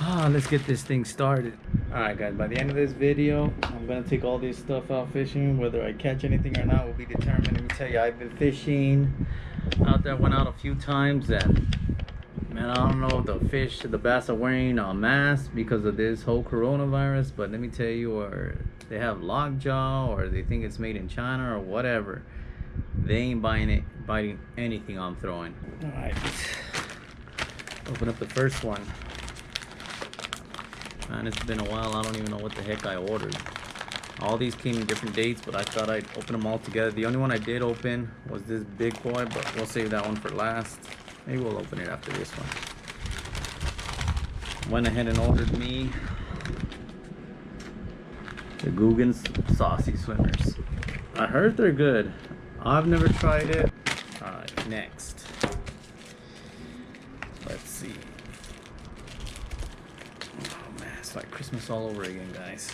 Let's get this thing started. Alright guys, by the end of this video, I'm gonna take all this stuff out fishing. Whether I catch anything or not will be determined. Let me tell you, I've been fishing out there, went out a few times, and man, I don't know if the bass are wearing a mask because of this whole coronavirus, but let me tell you, or they have lockjaw, or they think it's made in China or whatever. They ain't biting anything I'm throwing. Alright, open up the first one. Man, it's been a while. I don't even know what the heck I ordered. All these came in different dates, but I thought I'd open them all together. The only one I did open was this big boy, but we'll save that one for last. Maybe we'll open it after this one. Went ahead and ordered me the Guggen's Saucy Swimmers. I heard they're good. I've never tried it. Alright, next. Let's see. Oh man, it's like Christmas all over again, guys.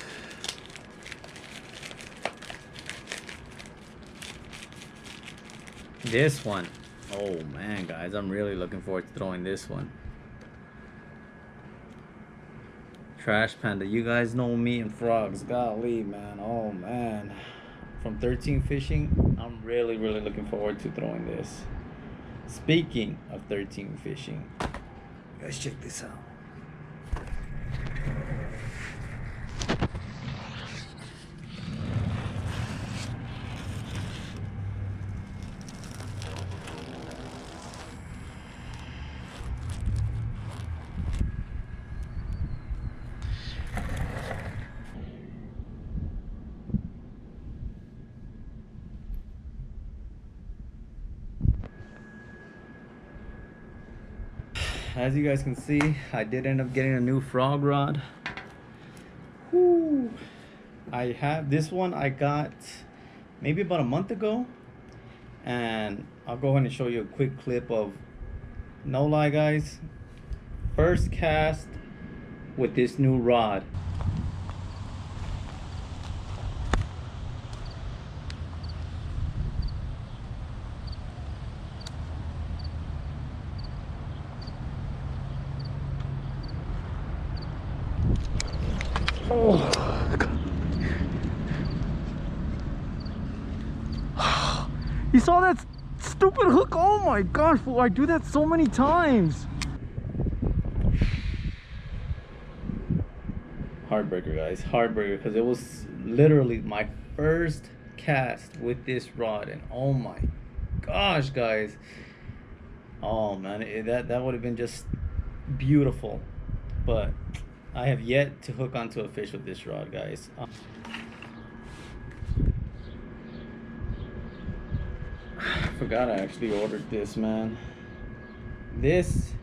This one. Oh man, guys, I'm really looking forward to throwing this one. Trash Panda. You guys know me and frogs. Golly, man. Oh man. From 13 Fishing, I'm really looking forward to throwing this. Speaking of 13 Fishing, you guys check this out. As you guys can see, I did end up getting a new frog rod. Whew. I have this one I got maybe about a month ago, and I'll go ahead and show you a quick clip of, no lie guys, first cast with this new rod. Oh, you saw that stupid hook? Oh my gosh, fool, I do that so many times. Heartbreaker, guys, heartbreaker, because it was literally my first cast with this rod, and oh my gosh, guys, oh man, that would have been just beautiful, but I have yet to hook onto a fish with this rod, guys. I forgot I actually ordered this, man. This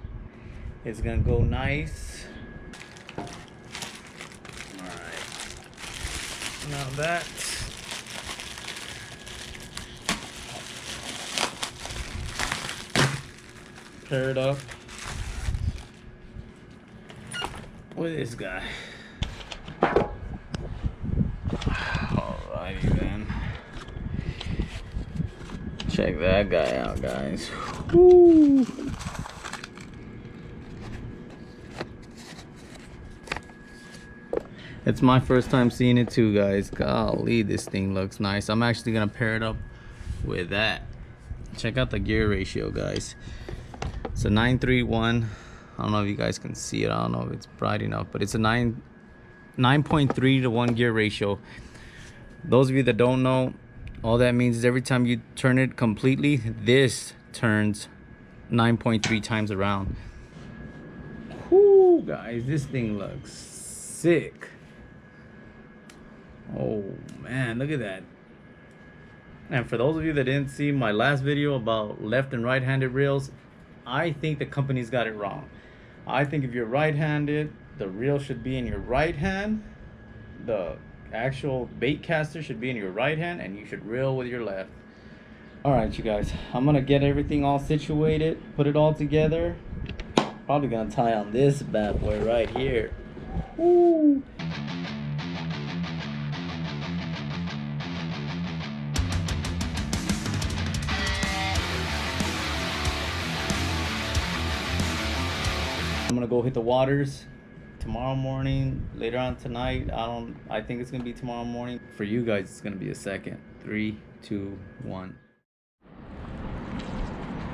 is gonna go nice. Alright. Now that paired up with this guy. Alrighty then. Check that guy out, guys. Woo. It's my first time seeing it too, guys. Golly, this thing looks nice. I'm actually gonna pair it up with that. Check out the gear ratio, guys. It's a 931. I don't know if you guys can see it. I don't know if it's bright enough, but it's a 9.3 to 1 gear ratio. Those of you that don't know, all that means is every time you turn it completely, this turns 9.3 times around. Whoo, guys, this thing looks sick. Oh man, look at that. And for those of you that didn't see my last video about left and right-handed reels, I think the company's got it wrong. I think if you're right-handed, the reel should be in your right hand. The actual bait caster should be in your right hand, and you should reel with your left. Alright, you guys, I'm gonna get everything all situated, put it all together. Probably gonna tie on this bad boy right here. Woo. I'm gonna go hit the waters, tomorrow morning, later on tonight. I think it's gonna be tomorrow morning. For you guys, it's gonna be a second. 3, 2, 1.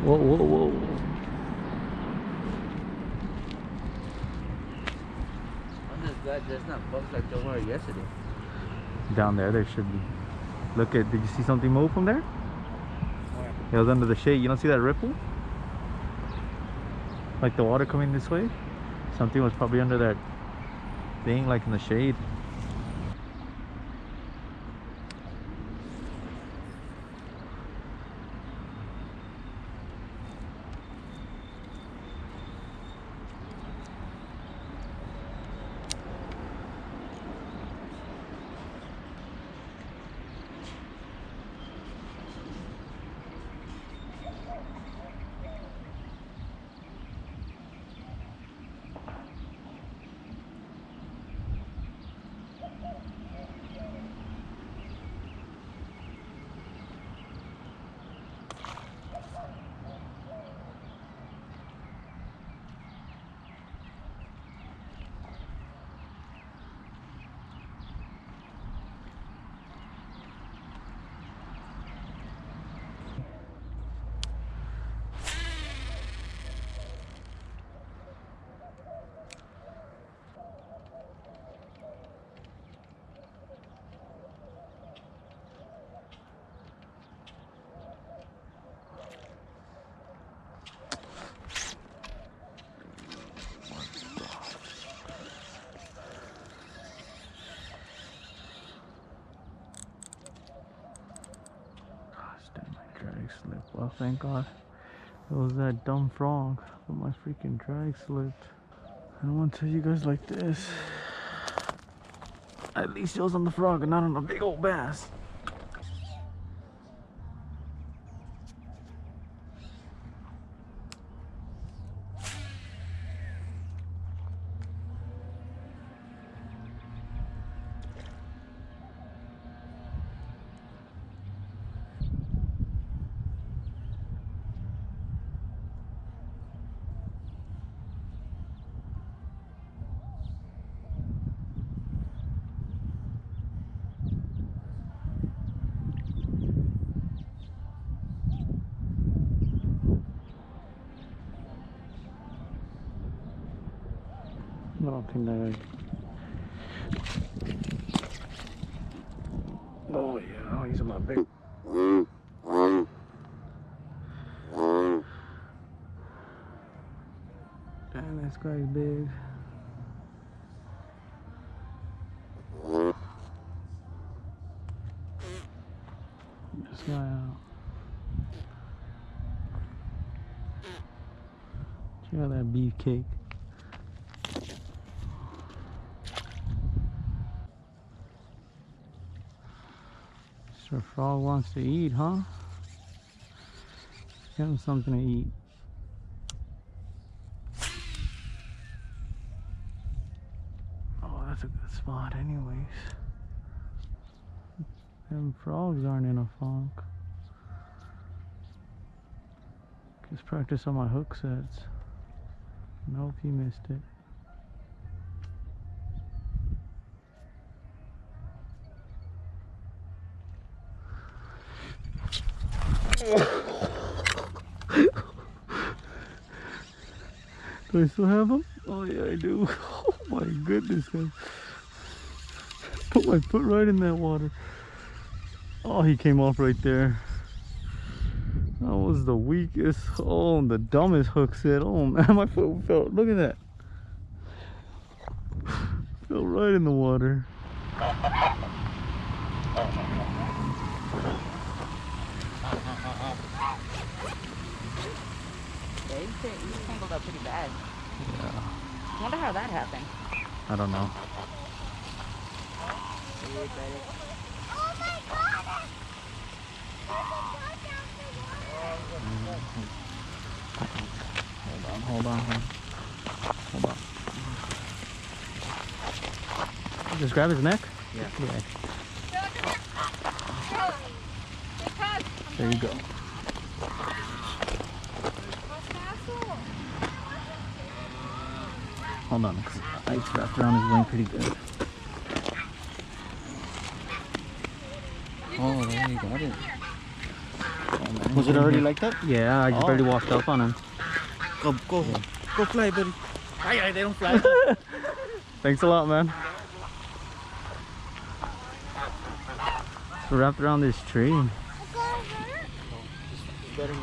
Whoa, whoa, whoa. I'm just glad there's not bugs like there were yesterday. Down there should be. Look at, did you see something move from there? Where? It was under the shade. You don't see that ripple? Like the water coming this way? Something was probably under that thing, like in the shade. Slip. Well, thank God it was that dumb frog, but my freaking drag slipped. I don't want to tell you guys like this. At least it was on the frog and not on a big old bass. I don't think that. Oh yeah, he's my big. Damn, this guy's big. This guy out. Check out that beefcake. Mr. Frog wants to eat, huh? Give him something to eat. Oh, that's a good spot anyways. Them frogs aren't in a funk. Just practice on my hook sets. Nope, you missed it. Do I still have them? Oh yeah, I do. Oh my goodness, guys. Put my foot right in that water. Oh, he came off right there. That was the weakest, oh, the dumbest hook set. Oh man, my foot felt, look at that. Fell right in the water. Yeah, you tangled up pretty bad. Yeah. I wonder how that happened. I don't know. Oh my God! Hold on. Just grab his neck? Yeah. There you go. Hold on, 'cause ice wrapped around his wing pretty good. Oh, there you got it. Oh, man. Was it already like that? Yeah, I just Oh. barely washed up on him. Go fly, buddy. Ay, they don't fly. Thanks a lot, man. It's wrapped around this tree. Better now.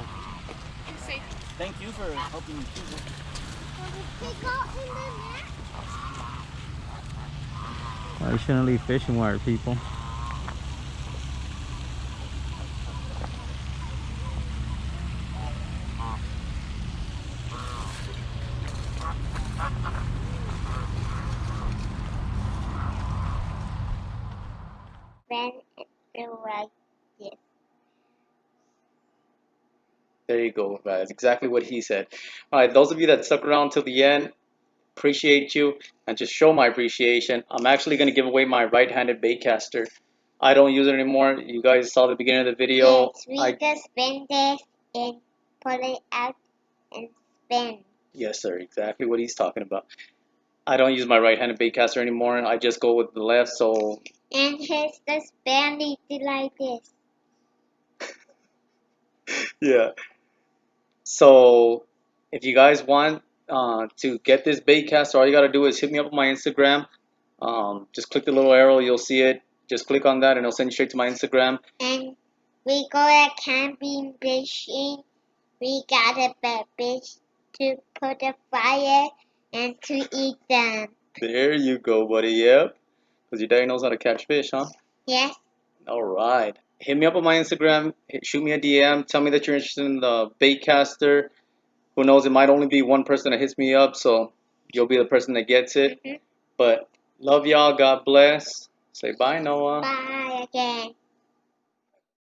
Thank you for helping me choose it. Oh, you shouldn't leave fishing wire, people. When it feel like this. There you go, guys. Exactly what he said. All right, those of you that stuck around till the end, appreciate you. And just show my appreciation, I'm actually going to give away my right-handed baitcaster. I don't use it anymore. You guys saw the beginning of the video. Yes, we just spin this and pull it out and spin. Yes, sir. Exactly what he's talking about. I don't use my right-handed baitcaster anymore. I just go with the left. So And here's the spin like this. yeah. So if you guys want to get this baitcaster, all you gotta do is hit me up on my Instagram. Just click the little arrow, you'll see it. Just click on that, and it'll send you straight to my Instagram. And we go at camping fishing. We got a bad fish to put a fire and to eat them. There you go, buddy. Yep. Because your daddy knows how to catch fish, huh? Yes, All right. Hit me up on my Instagram. Shoot me a DM. Tell me that you're interested in the baitcaster. Who knows? It might only be one person that hits me up, so you'll be the person that gets it. Mhm. But love y'all. God bless. Say bye, Noah. bye again.